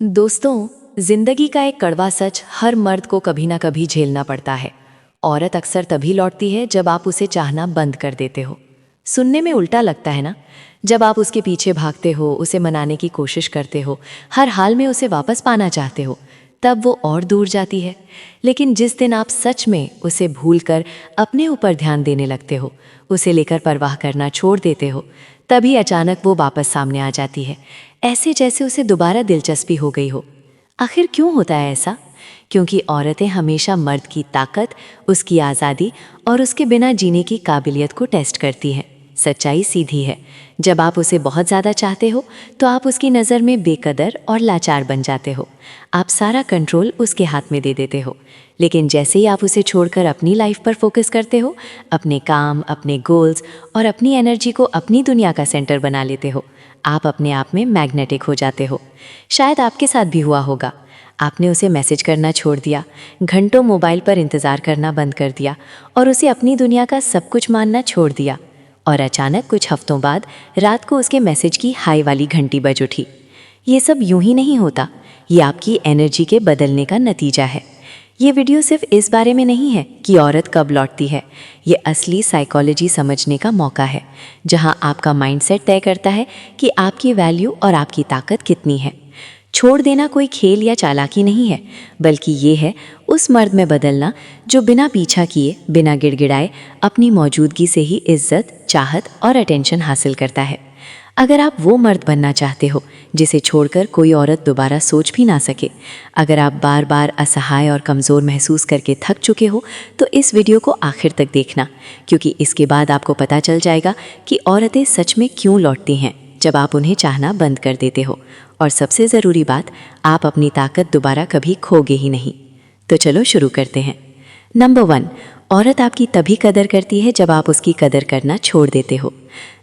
दोस्तों, जिंदगी का एक कड़वा सच हर मर्द को कभी ना कभी झेलना पड़ता है। औरत अक्सर तभी लौटती है जब आप उसे चाहना बंद कर देते हो। सुनने में उल्टा लगता है ना? जब आप उसके पीछे भागते हो, उसे मनाने की कोशिश करते हो, हर हाल में उसे वापस पाना चाहते हो, तब वो और दूर जाती है। लेकिन जिस दिन आप सच में उसे भूलकर अपने ऊपर ध्यान देने लगते हो, उसे लेकर परवाह करना छोड़ देते हो, तभी अचानक वो वापस सामने आ जाती है, ऐसे जैसे उसे दोबारा दिलचस्पी हो गई हो। आखिर क्यों होता है ऐसा? क्योंकि औरतें हमेशा मर्द की ताकत, उसकी आज़ादी और उसके बिना जीने की काबिलियत को टेस्ट करती हैं। सच्चाई सीधी है, जब आप उसे बहुत ज़्यादा चाहते हो तो आप उसकी नज़र में बेकदर और लाचार बन जाते हो। आप सारा कंट्रोल उसके हाथ में दे देते हो। लेकिन जैसे ही आप उसे छोड़कर अपनी लाइफ पर फोकस करते हो, अपने काम, अपने गोल्स और अपनी एनर्जी को अपनी दुनिया का सेंटर बना लेते हो, आप अपने आप में मैग्नेटिक हो जाते हो। शायद आपके साथ भी हुआ होगा। आपने उसे मैसेज करना छोड़ दिया, घंटों मोबाइल पर इंतज़ार करना बंद कर दिया और उसे अपनी दुनिया का सब कुछ मानना छोड़ दिया। और अचानक कुछ हफ्तों बाद रात को उसके मैसेज की हाई वाली घंटी बज उठी। ये सब यूं ही नहीं होता, ये आपकी एनर्जी के बदलने का नतीजा है। ये वीडियो सिर्फ इस बारे में नहीं है कि औरत कब लौटती है। ये असली साइकोलॉजी समझने का मौका है, जहां आपका माइंडसेट तय करता है कि आपकी वैल्यू और आपकी ताकत कितनी है। छोड़ देना कोई खेल या चालाकी नहीं है, बल्कि ये है उस मर्द में बदलना जो बिना पीछा किए, बिना गिड़गिड़ाए अपनी मौजूदगी से ही इज्जत, चाहत और अटेंशन हासिल करता है। अगर आप वो मर्द बनना चाहते हो जिसे छोड़कर कोई औरत दोबारा सोच भी ना सके, अगर आप बार बार असहाय और कमज़ोर महसूस करके थक चुके हो, तो इस वीडियो को आखिर तक देखना, क्योंकि इसके बाद आपको पता चल जाएगा कि औरतें सच में क्यों लौटती हैं जब आप उन्हें चाहना बंद कर देते हो। और सबसे ज़रूरी बात, आप अपनी ताकत दोबारा कभी खोगे ही नहीं। तो चलो शुरू करते हैं। नंबर 1, औरत आपकी तभी कदर करती है जब आप उसकी कदर करना छोड़ देते हो।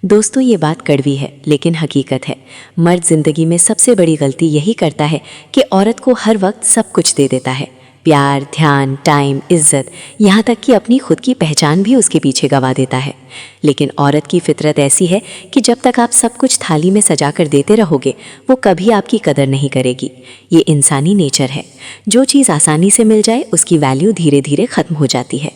दोस्तों, ये बात कड़वी है लेकिन हकीकत है। मर्द ज़िंदगी में सबसे बड़ी गलती यही करता है कि औरत को हर वक्त सब कुछ दे देता है, प्यार, ध्यान, टाइम, इज्जत, यहाँ तक कि अपनी खुद की पहचान भी उसके पीछे गंवा देता है। लेकिन औरत की फितरत ऐसी है कि जब तक आप सब कुछ थाली में सजा कर देते रहोगे, वो कभी आपकी कदर नहीं करेगी। ये इंसानी नेचर है। जो चीज़ आसानी से मिल जाए उसकी वैल्यू धीरे धीरे ख़त्म हो जाती है।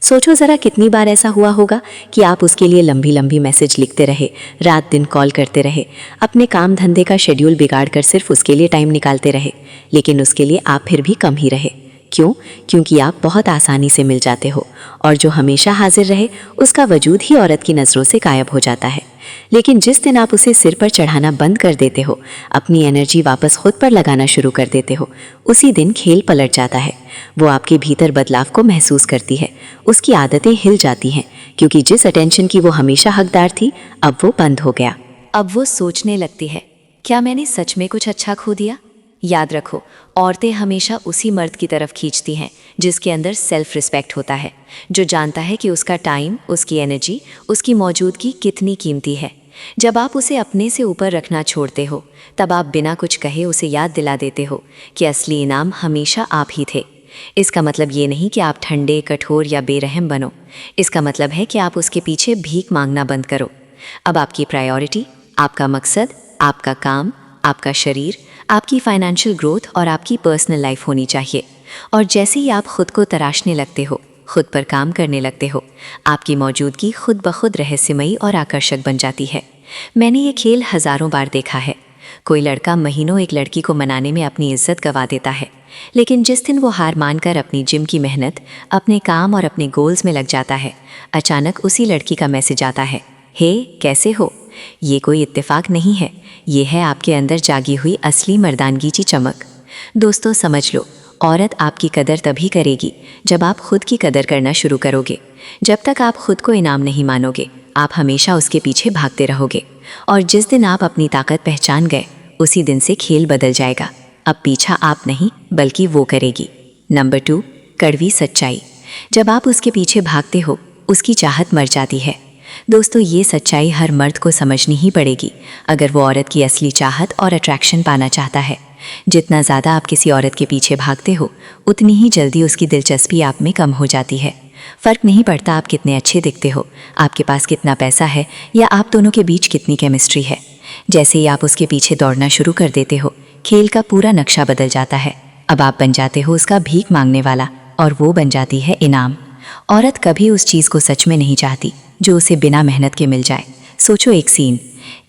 सोचो ज़रा, कितनी बार ऐसा हुआ होगा कि आप उसके लिए लंबी लंबी मैसेज लिखते रहे, रात दिन कॉल करते रहे, अपने काम धंधे का शेड्यूल बिगाड़ कर सिर्फ उसके लिए टाइम निकालते रहे, लेकिन उसके लिए आप फिर भी कम ही रहे। क्यों? क्योंकि आप बहुत आसानी से मिल जाते हो, और जो हमेशा हाजिर रहे उसका वजूद ही औरत की नज़रों से गायब हो जाता है। लेकिन जिस दिन आप उसे सिर पर चढ़ाना बंद कर देते हो, अपनी एनर्जी वापस खुद पर लगाना शुरू कर देते हो, उसी दिन खेल पलट जाता है। वो आपके भीतर बदलाव को महसूस करती है, उसकी आदतें हिल जाती हैं, क्योंकि जिस अटेंशन की वो हमेशा हकदार थी, अब वो बंद हो गया। अब वो सोचने लगती है, क्या मैंने सच में कुछ अच्छा खो दिया? याद रखो, औरतें हमेशा उसी मर्द की तरफ खींचती हैं जिसके अंदर सेल्फ रिस्पेक्ट होता है, जो जानता है कि उसका टाइम, उसकी एनर्जी, उसकी मौजूदगी कितनी कीमती है। जब आप उसे अपने से ऊपर रखना छोड़ते हो, तब आप बिना कुछ कहे उसे याद दिला देते हो कि असली इनाम हमेशा आप ही थे। इसका मतलब ये नहीं कि आप ठंडे, कठोर या बेरहम बनो। इसका मतलब है कि आप उसके पीछे भीख मांगना बंद करो। अब आपकी प्रायोरिटी, आपका मकसद, आपका काम, आपका शरीर, आपकी फाइनेंशियल ग्रोथ और आपकी पर्सनल लाइफ होनी चाहिए। और जैसे ही आप खुद को तराशने लगते हो, खुद पर काम करने लगते हो, आपकी मौजूदगी खुद ब खुद रहस्यमयी और आकर्षक बन जाती है। मैंने ये खेल हज़ारों बार देखा है। कोई लड़का महीनों एक लड़की को मनाने में अपनी इज्जत गंवा देता है, लेकिन जिस दिन वो हार मानकर अपनी जिम की मेहनत, अपने काम और अपने गोल्स में लग जाता है, अचानक उसी लड़की का मैसेज आता है, हे कैसे हो? ये कोई इत्तेफाक नहीं है, ये है आपके अंदर जागी हुई असली मर्दानगी की चमक। दोस्तों, समझ लो, औरत आपकी कदर तभी करेगी जब आप खुद की कदर करना शुरू करोगे। जब तक आप खुद को इनाम नहीं मानोगे, आप हमेशा उसके पीछे भागते रहोगे। और जिस दिन आप अपनी ताकत पहचान गए, उसी दिन से खेल बदल जाएगा। अब पीछा आप नहीं, बल्कि वो करेगी। नंबर 2, कड़वी सच्चाई। जब आप उसके पीछे भागते हो, उसकी चाहत मर जाती है। दोस्तों, ये सच्चाई हर मर्द को समझनी ही पड़ेगी अगर वो औरत की असली चाहत और अट्रैक्शन पाना चाहता है। जितना ज़्यादा आप किसी औरत के पीछे भागते हो, उतनी ही जल्दी उसकी दिलचस्पी आप में कम हो जाती है। फ़र्क नहीं पड़ता आप कितने अच्छे दिखते हो, आपके पास कितना पैसा है या आप दोनों के बीच कितनी केमिस्ट्री है। जैसे ही आप उसके पीछे दौड़ना शुरू कर देते हो, खेल का पूरा नक्शा बदल जाता है। अब आप बन जाते हो उसका भीख मांगने वाला और वो बन जाती है इनाम। औरत कभी उस चीज़ को सच में नहीं चाहती जो उसे बिना मेहनत के मिल जाए। सोचो एक सीन,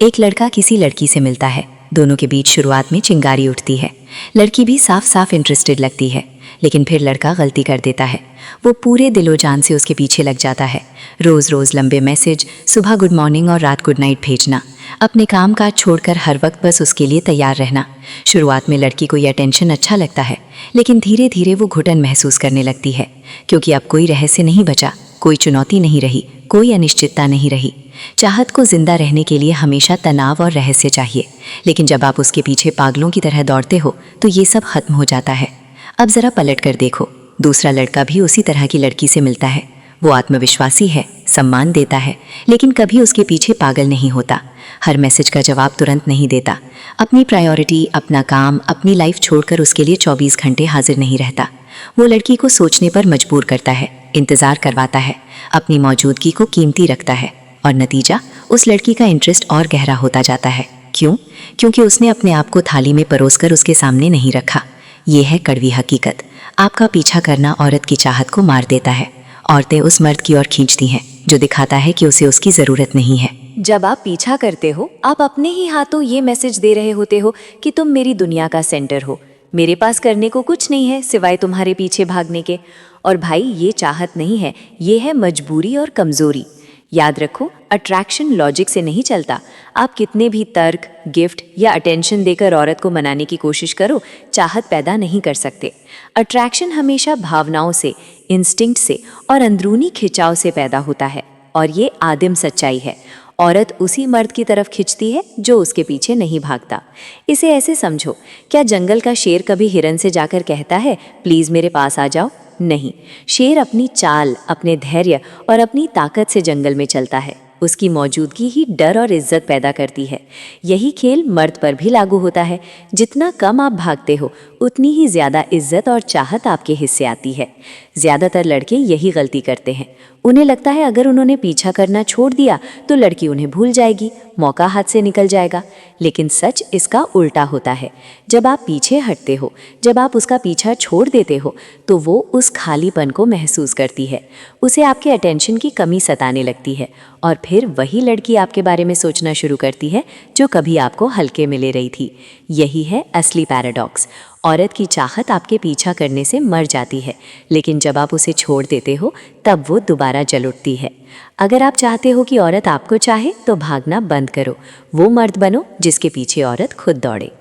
एक लड़का किसी लड़की से मिलता है, दोनों के बीच शुरुआत में चिंगारी उठती है, लड़की भी साफ साफ इंटरेस्टेड लगती है, लेकिन फिर लड़का गलती कर देता है। वो पूरे दिलो जान से उसके पीछे लग जाता है। रोज़ रोज़ लंबे मैसेज, सुबह गुड मॉर्निंग और रात गुड नाइट भेजना, अपने काम काज छोड़कर हर वक्त बस उसके लिए तैयार रहना। शुरुआत में लड़की को यह टेंशन अच्छा लगता है, लेकिन धीरे धीरे वो घुटन महसूस करने लगती है, क्योंकि अब कोई रहस्य नहीं बचा, कोई चुनौती नहीं रही, कोई अनिश्चितता नहीं रही। चाहत को जिंदा रहने के लिए हमेशा तनाव और रहस्य चाहिए, लेकिन जब आप उसके पीछे पागलों की तरह दौड़ते हो तो ये सब खत्म हो जाता है। अब ज़रा पलट कर देखो, दूसरा लड़का भी उसी तरह की लड़की से मिलता है। वो आत्मविश्वासी है, सम्मान देता है, लेकिन कभी उसके पीछे पागल नहीं होता। हर मैसेज का जवाब तुरंत नहीं देता। अपनी प्रायोरिटी, अपना काम, अपनी लाइफ छोड़कर उसके लिए 24 घंटे हाजिर नहीं रहता। वो लड़की को सोचने पर मजबूर करता है, इंतज़ार करवाता है, अपनी मौजूदगी को कीमती रखता है, और नतीजा, उस लड़की का इंटरेस्ट और गहरा होता जाता है। क्यों? क्योंकि उसने अपने आप को थाली में परोसकर उसके सामने नहीं रखा। ये है कड़वी हकीकत। आपका पीछा करना औरत की चाहत को मार देता है। औरतें उस मर्द की ओर खींचती हैं जो दिखाता है कि उसे उसकी ज़रूरत नहीं है। जब आप पीछा करते हो, आप अपने ही हाथों ये मैसेज दे रहे होते हो कि तुम मेरी दुनिया का सेंटर हो, मेरे पास करने को कुछ नहीं है सिवाय तुम्हारे पीछे भागने के। और भाई, ये चाहत नहीं है, ये है मजबूरी और कमज़ोरी। याद रखो, अट्रैक्शन लॉजिक से नहीं चलता। आप कितने भी तर्क, गिफ्ट या अटेंशन देकर औरत को मनाने की कोशिश करो, चाहत पैदा नहीं कर सकते। अट्रैक्शन हमेशा भावनाओं से, इंस्टिंक्ट से और अंदरूनी खिंचाव से पैदा होता है, और ये आदिम सच्चाई है। औरत उसी मर्द की तरफ खिंचती है जो उसके पीछे नहीं भागता। इसे ऐसे समझो, क्या जंगल का शेर कभी हिरन से जाकर कहता है प्लीज़ मेरे पास आ जाओ? नहीं, शेर अपनी चाल, अपने धैर्य और अपनी ताकत से जंगल में चलता है। उसकी मौजूदगी ही डर और इज्जत पैदा करती है। यही खेल मर्द पर भी लागू होता है। जितना कम आप भागते हो, उतनी ही ज़्यादा इज्जत और चाहत आपके हिस्से आती है। ज़्यादातर लड़के यही गलती करते हैं। उन्हें लगता है अगर उन्होंने पीछा करना छोड़ दिया तो लड़की उन्हें भूल जाएगी, मौका हाथ से निकल जाएगा। लेकिन सच इसका उल्टा होता है। जब आप पीछे हटते हो, जब आप उसका पीछा छोड़ देते हो, तो वो उस खालीपन को महसूस करती है। उसे आपके अटेंशन की कमी सताने लगती है, और फिर वही लड़की आपके बारे में सोचना शुरू करती है जो कभी आपको हल्के में ले रही थी। यही है असली पैराडॉक्स। औरत की चाहत आपके पीछा करने से मर जाती है, लेकिन जब आप उसे छोड़ देते हो तब वो दोबारा जल उठती है। अगर आप चाहते हो कि औरत आपको चाहे तो भागना बंद करो, वो मर्द बनो जिसके पीछे औरत खुद दौड़े।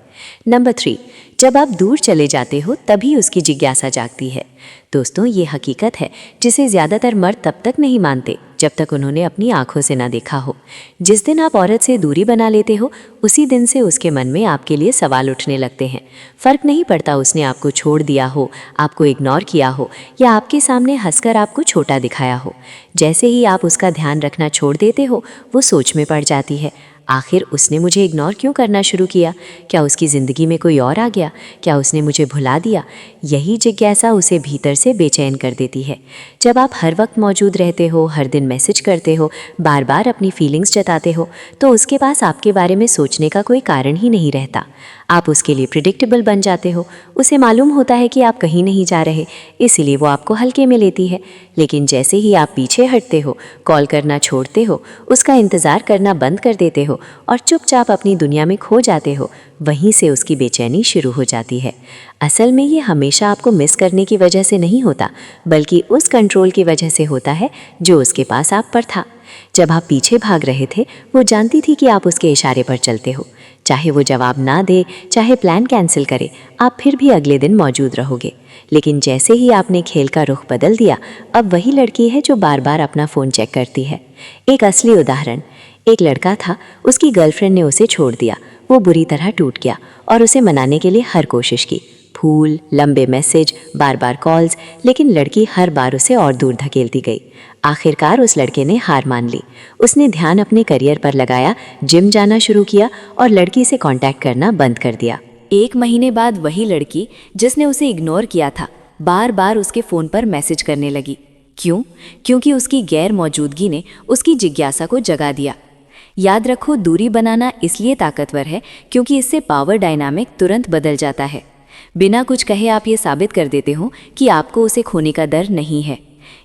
नंबर 3, जब आप दूर चले जाते हो तभी उसकी जिज्ञासा जागती है। दोस्तों, ये हकीकत है जिसे ज़्यादातर मर्द तब तक नहीं मानते जब तक उन्होंने अपनी आंखों से ना देखा हो। जिस दिन आप औरत से दूरी बना लेते हो, उसी दिन से उसके मन में आपके लिए सवाल उठने लगते हैं। फ़र्क नहीं पड़ता उसने आपको छोड़ दिया हो, आपको इग्नोर किया हो या आपके सामने हंसकर आपको छोटा दिखाया हो। जैसे ही आप उसका ध्यान रखना छोड़ देते हो, वो सोच में पड़ जाती है, आखिर उसने मुझे इग्नोर क्यों करना शुरू किया? क्या उसकी ज़िंदगी में कोई और आ गया? क्या उसने मुझे भुला दिया? यही जिज्ञासा उसे भीतर से बेचैन कर देती है। जब आप हर वक्त मौजूद रहते हो, हर दिन मैसेज करते हो, बार बार अपनी फीलिंग्स जताते हो, तो उसके पास आपके बारे में सोचने का कोई कारण ही नहीं रहता। आप उसके लिए प्रिडिक्टेबल बन जाते हो। उसे मालूम होता है कि आप कहीं नहीं जा रहे, इसीलिए वो आपको हल्के में लेती है। लेकिन जैसे ही आप पीछे हटते हो, कॉल करना छोड़ते हो, उसका इंतज़ार करना बंद कर देते हो और चुपचाप अपनी दुनिया में खो जाते हो, वहीं से उसकी बेचैनी शुरू हो जाती है। असल में ये हमेशा आपको मिस करने की वजह से नहीं होता, बल्कि उस कंट्रोल की वजह से होता है जो उसके पास आप पर था। जब आप पीछे भाग रहे थे, वो जानती थी कि आप उसके इशारे पर चलते हो। चाहे वो जवाब ना दे, चाहे प्लान कैंसिल करे, आप फिर भी अगले दिन मौजूद रहोगे। लेकिन जैसे ही आपने खेल का रुख बदल दिया, अब वही लड़की है जो बार बार अपना फ़ोन चेक करती है। एक असली उदाहरण, एक लड़का था, उसकी गर्लफ्रेंड ने उसे छोड़ दिया। वो बुरी तरह टूट गया और उसे मनाने के लिए हर कोशिश की, फूल, लंबे मैसेज, बार बार कॉल्स, लेकिन लड़की हर बार उसे और दूर धकेलती गई। आखिरकार उस लड़के ने हार मान ली। उसने ध्यान अपने करियर पर लगाया, जिम जाना शुरू किया और लड़की से कांटेक्ट करना बंद कर दिया। 1 महीने बाद वही लड़की जिसने उसे इग्नोर किया था बार बार उसके फ़ोन पर मैसेज करने लगी। क्यों? क्योंकि उसकी गैर मौजूदगी ने उसकी जिज्ञासा को जगा दिया। याद रखो, दूरी बनाना इसलिए ताकतवर है क्योंकि इससे पावर डायनामिक तुरंत बदल जाता है। बिना कुछ कहे आप ये साबित कर देते हो कि आपको उसे खोने का डर नहीं है।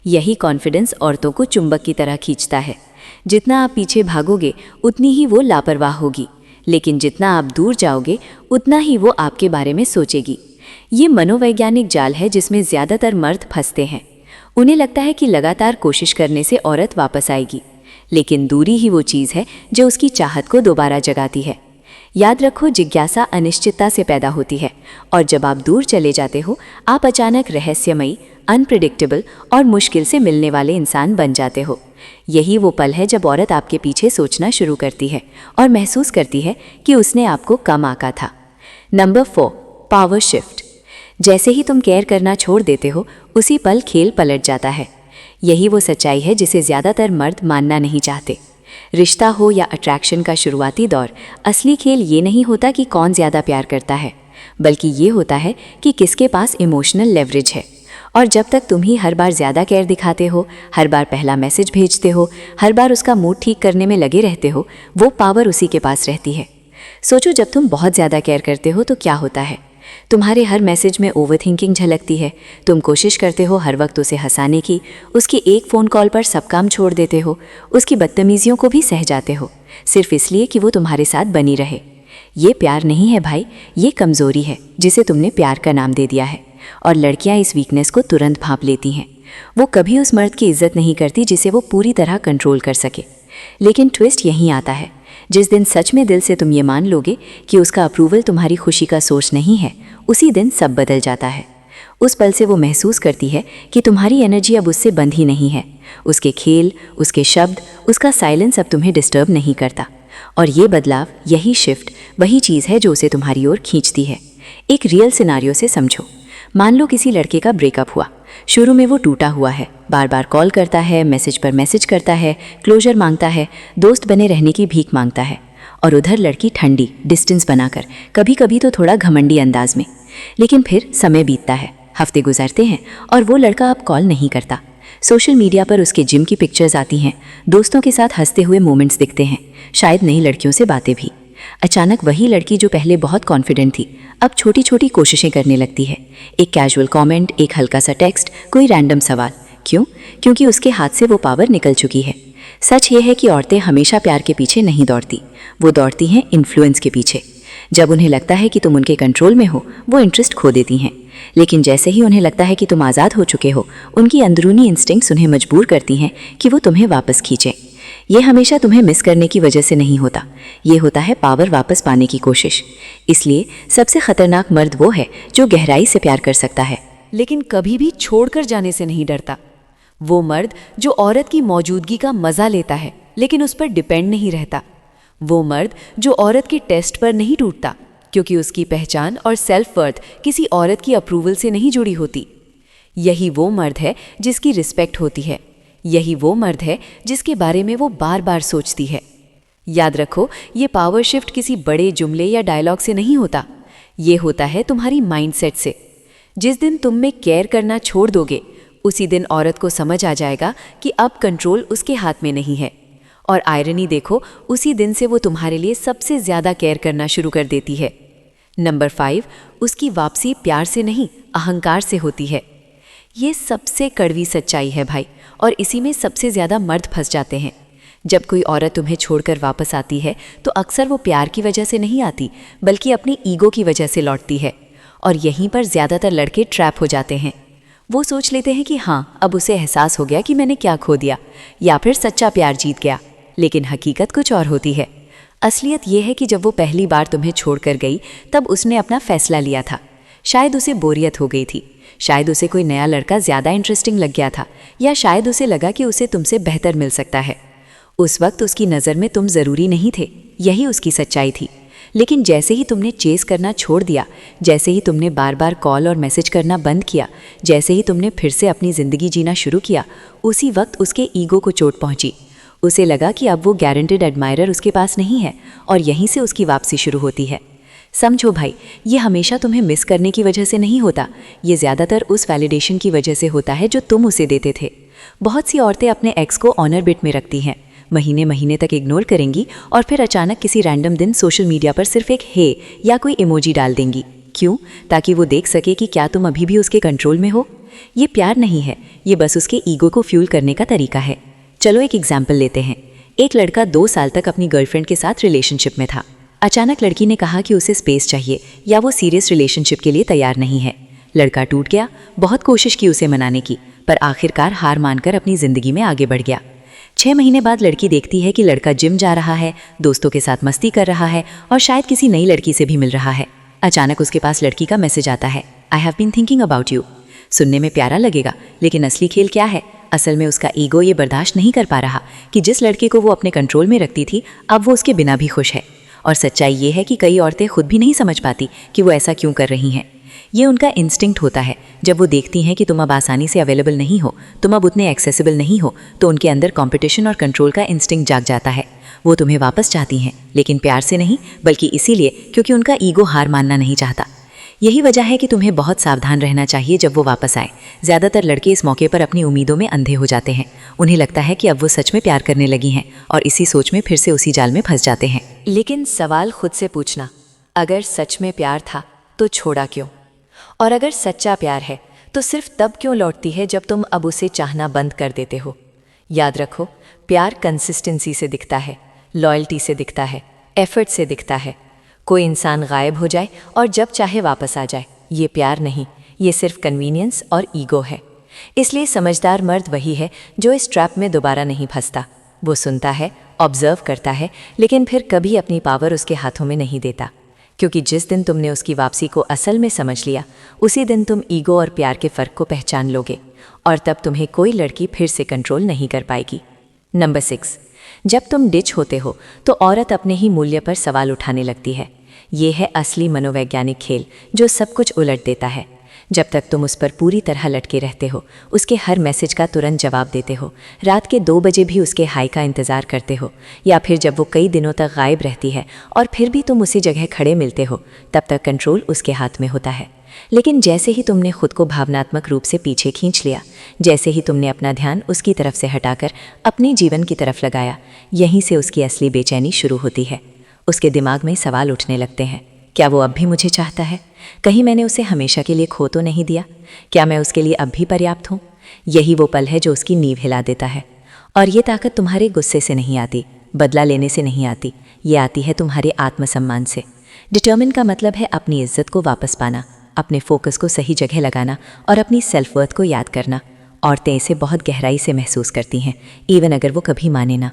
यही कॉन्फिडेंस औरतों को चुंबक की तरह खींचता है। जितना आप पीछे भागोगे उतनी ही वो लापरवाह होगी, लेकिन जितना आप दूर जाओगे उतना ही वो आपके बारे में सोचेगी। ये मनोवैज्ञानिक जाल है जिसमें ज़्यादातर मर्द फंसते हैं। उन्हें लगता है कि लगातार कोशिश करने से औरत वापस आएगी, लेकिन दूरी ही वो चीज़ है जो उसकी चाहत को दोबारा जगाती है। याद रखो, जिज्ञासा अनिश्चितता से पैदा होती है, और जब आप दूर चले जाते हो आप अचानक रहस्यमयी, अनप्रिडिक्टेबल और मुश्किल से मिलने वाले इंसान बन जाते हो। यही वो पल है जब औरत आपके पीछे सोचना शुरू करती है और महसूस करती है कि उसने आपको कम आंका था। Number 4, power shift. जैसे ही तुम केयर करना छोड़ देते हो उसी पल खेल पलट जाता है। यही वो सच्चाई है जिसे ज़्यादातर मर्द मानना नहीं चाहते। रिश्ता हो या अट्रैक्शन का शुरुआती दौर, असली खेल ये नहीं होता कि कौन ज़्यादा प्यार करता है, बल्कि ये होता है कि किसके पास इमोशनल लेवरेज है। और जब तक तुम ही हर बार ज़्यादा केयर दिखाते हो, हर बार पहला मैसेज भेजते हो, हर बार उसका मूड ठीक करने में लगे रहते हो, वो पावर उसी के पास रहती है। सोचो, जब तुम बहुत ज़्यादा केयर करते हो तो क्या होता है? तुम्हारे हर मैसेज में ओवरथिंकिंग झलकती है। तुम कोशिश करते हो हर वक्त उसे हंसाने की, उसकी एक फ़ोन कॉल पर सब काम छोड़ देते हो, उसकी बदतमीजियों को भी सह जाते हो, सिर्फ इसलिए कि वो तुम्हारे साथ बनी रहे। ये प्यार नहीं है भाई, ये कमज़ोरी है जिसे तुमने प्यार का नाम दे दिया है। और लड़कियां इस वीकनेस को तुरंत भांप लेती हैं। वो कभी उस मर्द की इज्जत नहीं करती जिसे वो पूरी तरह कंट्रोल कर सके। लेकिन ट्विस्ट यहीं आता है, जिस दिन सच में दिल से तुम ये मान लोगे कि उसका अप्रूवल तुम्हारी खुशी का सोर्स नहीं है, उसी दिन सब बदल जाता है। उस पल से वो महसूस करती है कि तुम्हारी एनर्जी अब उससे बंध ही नहीं है। उसके खेल, उसके शब्द, उसका साइलेंस अब तुम्हें डिस्टर्ब नहीं करता। और ये बदलाव, यही शिफ्ट, वही चीज़ है जो उसे तुम्हारी ओर खींचती है। एक रियल सिनारियो से समझो। मान लो किसी लड़के का ब्रेकअप हुआ। शुरू में वो टूटा हुआ है, बार बार कॉल करता है, मैसेज पर मैसेज करता है, क्लोजर मांगता है, दोस्त बने रहने की भीख मांगता है। और उधर लड़की ठंडी, डिस्टेंस बनाकर, कभी कभी तो थोड़ा घमंडी अंदाज में। लेकिन फिर समय बीतता है, हफ्ते गुजरते हैं और वो लड़का अब कॉल नहीं करता। सोशल मीडिया पर उसके जिम की पिक्चर्स आती हैं, दोस्तों के साथ हंसते हुए मोमेंट्स दिखते हैं, शायद नई लड़कियों से बातें भी। अचानक वही लड़की जो पहले बहुत कॉन्फिडेंट थी, अब छोटी छोटी कोशिशें करने लगती है। एक कैजुअल कमेंट, एक हल्का सा टेक्स्ट, कोई रैंडम सवाल। क्यों? क्योंकि उसके हाथ से वो पावर निकल चुकी है। सच ये है कि औरतें हमेशा प्यार के पीछे नहीं दौड़ती, वो दौड़ती हैं इन्फ्लुएंस के पीछे। जब उन्हें लगता है कि तुम उनके कंट्रोल में हो, वो इंटरेस्ट खो देती हैं। लेकिन जैसे ही उन्हें लगता है कि तुम आज़ाद हो चुके हो, उनकी अंदरूनी इंस्टिंक्ट्स उन्हें मजबूर करती हैं कि वो तुम्हें वापस खींचें। ये हमेशा तुम्हें मिस करने की वजह से नहीं होता, ये होता है पावर वापस पाने की कोशिश। इसलिए सबसे खतरनाक मर्द वो है जो गहराई से प्यार कर सकता है, लेकिन कभी भी छोड़कर जाने से नहीं डरता। वो मर्द जो औरत की मौजूदगी का मजा लेता है लेकिन उस पर डिपेंड नहीं रहता। वो मर्द जो औरत के टेस्ट पर नहीं टूटता, क्योंकि उसकी पहचान और सेल्फ वर्थ किसी औरत की अप्रूवल से नहीं जुड़ी होती। यही वो मर्द है जिसकी रिस्पेक्ट होती है। यही वो मर्द है जिसके बारे में वो बार बार सोचती है। याद रखो, ये पावर शिफ्ट किसी बड़े जुमले या डायलॉग से नहीं होता, ये होता है तुम्हारी माइंडसेट से। जिस दिन तुम में केयर करना छोड़ दोगे, उसी दिन औरत को समझ आ जाएगा कि अब कंट्रोल उसके हाथ में नहीं है। और आयरनी देखो, उसी दिन से वो तुम्हारे लिए सबसे ज़्यादा केयर करना शुरू कर देती है। नंबर 5, उसकी वापसी प्यार से नहीं, अहंकार से होती है। ये सबसे कड़वी सच्चाई है भाई, और इसी में सबसे ज़्यादा मर्द फंस जाते हैं। जब कोई औरत तुम्हें छोड़कर वापस आती है तो अक्सर वो प्यार की वजह से नहीं आती, बल्कि अपनी ईगो की वजह से लौटती है। और यहीं पर ज़्यादातर लड़के ट्रैप हो जाते हैं। वो सोच लेते हैं कि हाँ, अब उसे एहसास हो गया कि मैंने क्या खो दिया, या फिर सच्चा प्यार जीत गया। लेकिन हकीकत कुछ और होती है। असलियत ये है कि जब वो पहली बार तुम्हें छोड़कर गई, तब उसने अपना फैसला लिया था। शायद उसे बोरियत हो गई थी, शायद उसे कोई नया लड़का ज़्यादा इंटरेस्टिंग लग गया था, या शायद उसे लगा कि उसे तुमसे बेहतर मिल सकता है। उस वक्त उसकी नज़र में तुम ज़रूरी नहीं थे, यही उसकी सच्चाई थी। लेकिन जैसे ही तुमने चेस करना छोड़ दिया, जैसे ही तुमने बार बार कॉल और मैसेज करना बंद किया, जैसे ही तुमने फिर से अपनी ज़िंदगी जीना शुरू किया, उसी वक्त उसके ईगो को चोट पहुंची। उसे लगा कि अब वो गारंटेड एडमायरर उसके पास नहीं है, और यहीं से उसकी वापसी शुरू होती है। समझो भाई, ये हमेशा तुम्हें मिस करने की वजह से नहीं होता, ये ज़्यादातर उस वैलिडेशन की वजह से होता है जो तुम उसे देते थे। बहुत सी औरतें अपने एक्स को ऑनर बिट में रखती हैं, महीने महीने तक इग्नोर करेंगी और फिर अचानक किसी रैंडम दिन सोशल मीडिया पर सिर्फ एक हे या कोई इमोजी डाल देंगी। क्यों? ताकि वो देख सके कि क्या तुम अभी भी उसके कंट्रोल में हो। ये प्यार नहीं है, ये बस उसके ईगो को फ्यूल करने का तरीका है। चलो एक एग्जाम्पल लेते हैं। एक लड़का 2 साल तक अपनी गर्लफ्रेंड के साथ रिलेशनशिप में था। अचानक लड़की ने कहा कि उसे स्पेस चाहिए या वो सीरियस रिलेशनशिप के लिए तैयार नहीं है। लड़का टूट गया, बहुत कोशिश की उसे मनाने की, पर आखिरकार हार मानकर अपनी जिंदगी में आगे बढ़ गया। 6 महीने बाद लड़की देखती है कि लड़का जिम जा रहा है, दोस्तों के साथ मस्ती कर रहा है और शायद किसी नई लड़की से भी मिल रहा है। अचानक उसके पास लड़की का मैसेज आता है, I have been thinking about you. सुनने में प्यारा लगेगा, लेकिन असली खेल क्या है? असल में उसका ईगो ये बर्दाश्त नहीं कर पा रहा कि जिस लड़के को वो अपने कंट्रोल में रखती थी, अब वो उसके बिना भी खुश है। और सच्चाई ये है कि कई औरतें खुद भी नहीं समझ पाती कि वो ऐसा क्यों कर रही हैं। ये उनका इंस्टिंक्ट होता है। जब वो देखती हैं कि तुम अब आसानी से अवेलेबल नहीं हो, तुम अब उतने एक्सेसिबल नहीं हो, तो उनके अंदर कंपटीशन और कंट्रोल का इंस्टिंक्ट जाग जाता है। वो तुम्हें वापस चाहती हैं, लेकिन प्यार से नहीं, बल्कि इसीलिए क्योंकि उनका ईगो हार मानना नहीं चाहता। यही वजह है कि तुम्हें बहुत सावधान रहना चाहिए जब वो वापस आए। ज़्यादातर लड़के इस मौके पर अपनी उम्मीदों में अंधे हो जाते हैं। उन्हें लगता है कि अब वो सच में प्यार करने लगी हैं और इसी सोच में फिर से उसी जाल में फंस जाते हैं। लेकिन सवाल खुद से पूछना, अगर सच में प्यार था तो छोड़ा क्यों? और अगर सच्चा प्यार है तो सिर्फ तब क्यों लौटती है जब तुम अब उसे चाहना बंद कर देते हो? याद रखो, प्यार कंसिस्टेंसी से दिखता है, लॉयल्टी से दिखता है, एफर्ट से दिखता है। कोई इंसान गायब हो जाए और जब चाहे वापस आ जाए, ये प्यार नहीं, ये सिर्फ कन्वीनियंस और ईगो है। इसलिए समझदार मर्द वही है जो इस ट्रैप में दोबारा नहीं फंसता। वो सुनता है, ऑब्जर्व करता है, लेकिन फिर कभी अपनी पावर उसके हाथों में नहीं देता। क्योंकि जिस दिन तुमने उसकी वापसी को असल में समझ लिया, उसी दिन तुम ईगो और प्यार के फ़र्क को पहचान लोगे और तब तुम्हें कोई लड़की फिर से कंट्रोल नहीं कर पाएगी। नंबर 6, जब तुम डिच होते हो तो औरत अपने ही मूल्य पर सवाल उठाने लगती है। ये है असली मनोवैज्ञानिक खेल जो सब कुछ उलट देता है। जब तक तुम उस पर पूरी तरह लटके रहते हो, उसके हर मैसेज का तुरंत जवाब देते हो, रात के 2 बजे भी उसके हाई का इंतज़ार करते हो, या फिर जब वो कई दिनों तक गायब रहती है और फिर भी तुम उसी जगह खड़े मिलते हो, तब तक कंट्रोल उसके हाथ में होता है। लेकिन जैसे ही तुमने खुद को भावनात्मक रूप से पीछे खींच लिया, जैसे ही तुमने अपना ध्यान उसकी तरफ से हटाकर अपने जीवन की तरफ लगाया, यहीं से उसकी असली बेचैनी शुरू होती है। उसके दिमाग में सवाल उठने लगते हैं, क्या वो अब भी मुझे चाहता है? कहीं मैंने उसे हमेशा के लिए खो तो नहीं दिया? क्या मैं उसके लिए अब भी पर्याप्त हूँ? यही वो पल है जो उसकी नींव हिला देता है। और ये ताकत तुम्हारे गुस्से से नहीं आती, बदला लेने से नहीं आती, ये आती है तुम्हारे आत्मसम्मान से। डिटर्मिन का मतलब है अपनी इज्जत को वापस पाना, अपने फोकस को सही जगह लगाना और अपनी सेल्फ वर्थ को याद करना। औरतें इसे बहुत गहराई से महसूस करती हैं, इवन अगर वो कभी माने ना।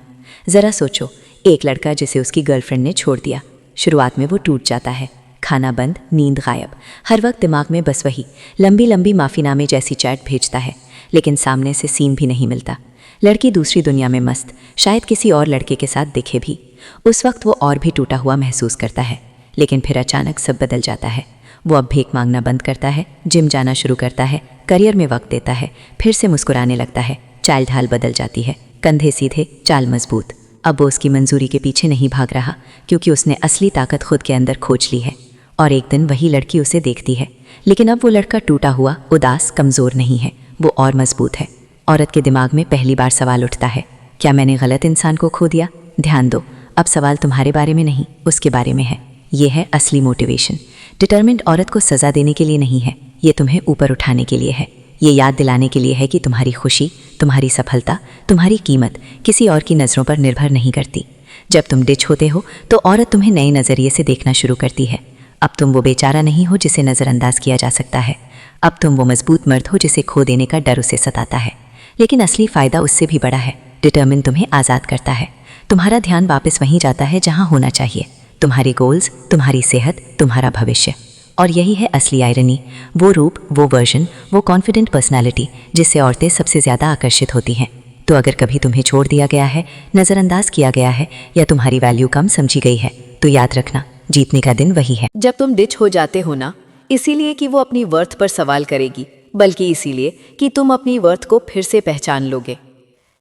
ज़रा सोचो, एक लड़का जिसे उसकी गर्लफ्रेंड ने छोड़ दिया। शुरुआत में वो टूट जाता है, खाना बंद, नींद गायब, हर वक्त दिमाग में बस वही लंबी लंबी माफ़ीनामे जैसी चैट भेजता है, लेकिन सामने से सीन भी नहीं मिलता। लड़की दूसरी दुनिया में मस्त, शायद किसी और लड़के के साथ दिखे भी। उस वक्त वो और भी टूटा हुआ महसूस करता है, लेकिन फिर अचानक सब बदल जाता है। वो अब भीख मांगना बंद करता है, जिम जाना शुरू करता है, करियर में वक्त देता है, फिर से मुस्कुराने लगता है। चाल ढाल बदल जाती है, कंधे सीधे, चाल मजबूत। अब वो उसकी मंजूरी के पीछे नहीं भाग रहा, क्योंकि उसने असली ताकत खुद के अंदर खोज ली है। और एक दिन वही लड़की उसे देखती है, लेकिन अब वो लड़का टूटा हुआ, उदास, कमज़ोर नहीं है, वो और मजबूत है। औरत के दिमाग में पहली बार सवाल उठता है, क्या मैंने गलत इंसान को खो दिया? ध्यान दो, अब सवाल तुम्हारे बारे में नहीं, उसके बारे में है। ये है असली मोटिवेशन। डिटर्मिन्ड औरत को सज़ा देने के लिए नहीं है, ये तुम्हें ऊपर उठाने के लिए है। ये याद दिलाने के लिए है कि तुम्हारी खुशी, तुम्हारी सफलता, तुम्हारी कीमत किसी और की नज़रों पर निर्भर नहीं करती। जब तुम डिच होते हो तो औरत तुम्हें नए नज़रिए से देखना शुरू करती है। अब तुम वो बेचारा नहीं हो जिसे नज़रअंदाज किया जा सकता है। अब तुम वो मजबूत मर्द हो जिसे खो देने का डर उसे सताता है। लेकिन असली फ़ायदा उससे भी बड़ा है। डिटर्मिन तुम्हें आज़ाद करता है। तुम्हारा ध्यान वापस वहीं जाता है जहाँ होना चाहिए, तुम्हारे गोल्स, तुम्हारी सेहत, तुम्हारा भविष्य। और यही है असली आयरनी, वो रूप, वो वर्जन, वो कॉन्फिडेंट पर्सनालिटी जिससे औरतें सबसे ज़्यादा आकर्षित होती हैं। तो अगर कभी तुम्हें छोड़ दिया गया है, नज़रअंदाज किया गया है या तुम्हारी वैल्यू कम समझी गई है, तो याद रखना, जीतने का दिन वही है। जब तुम डिच हो जाते हो ना, इसीलिए कि वो अपनी वर्थ पर सवाल करेगी, बल्कि इसीलिए कि तुम अपनी वर्थ को फिर से पहचान लोगे।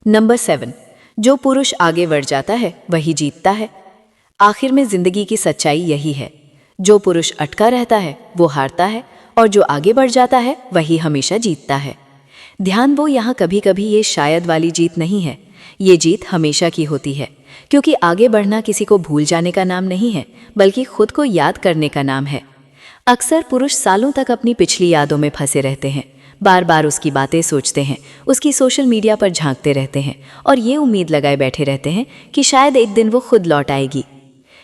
नंबर 7, जो पुरुष आगे बढ़ जाता है वही जीतता है। आखिर में जिंदगी की सच्चाई यही है, जो पुरुष अटका रहता है वो हारता है और जो आगे बढ़ जाता है वही हमेशा जीतता है। ध्यान वो यहाँ कभी कभी ये शायद वाली जीत नहीं है, ये जीत हमेशा की होती है, क्योंकि आगे बढ़ना किसी को भूल जाने का नाम नहीं है, बल्कि खुद को याद करने का नाम है। अक्सर पुरुष सालों तक अपनी पिछली यादों में फंसे रहते हैं, बार बार उसकी बातें सोचते हैं, उसकी सोशल मीडिया पर झांकते रहते हैं और ये उम्मीद लगाए बैठे रहते हैं कि शायद एक दिन वो खुद लौट आएगी।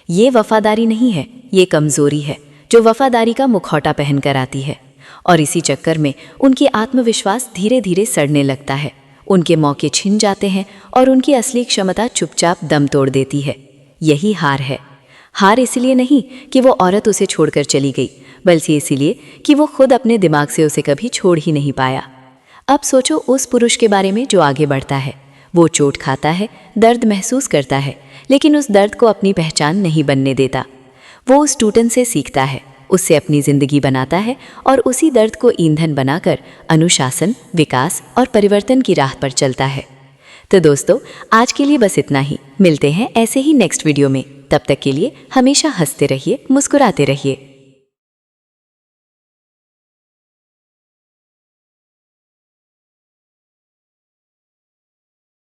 ये वफादारी नहीं है, ये कमज़ोरी है जो वफादारी का मुखौटा पहन कर आती है। और इसी चक्कर में उनकी आत्मविश्वास धीरे धीरे सड़ने लगता है, उनके मौके छिन जाते हैं और उनकी असली क्षमता चुपचाप दम तोड़ देती है। यही हार है। हार इसलिए नहीं कि वो औरत उसे छोड़कर चली गई, बल्कि इसलिए कि वो खुद अपने दिमाग से उसे कभी छोड़ ही नहीं पाया। अब सोचो उस पुरुष के बारे में जो आगे बढ़ता है। वो चोट खाता है, दर्द महसूस करता है, लेकिन उस दर्द को अपनी पहचान नहीं बनने देता। वो उस टूटन से सीखता है, उससे अपनी जिंदगी बनाता है और उसी दर्द को ईंधन बनाकर अनुशासन, विकास और परिवर्तन की राह पर चलता है। तो दोस्तों, आज के लिए बस इतना ही। मिलते हैं ऐसे ही नेक्स्ट वीडियो में। तब तक के लिए हमेशा हंसते रहिए, मुस्कुराते रहिए।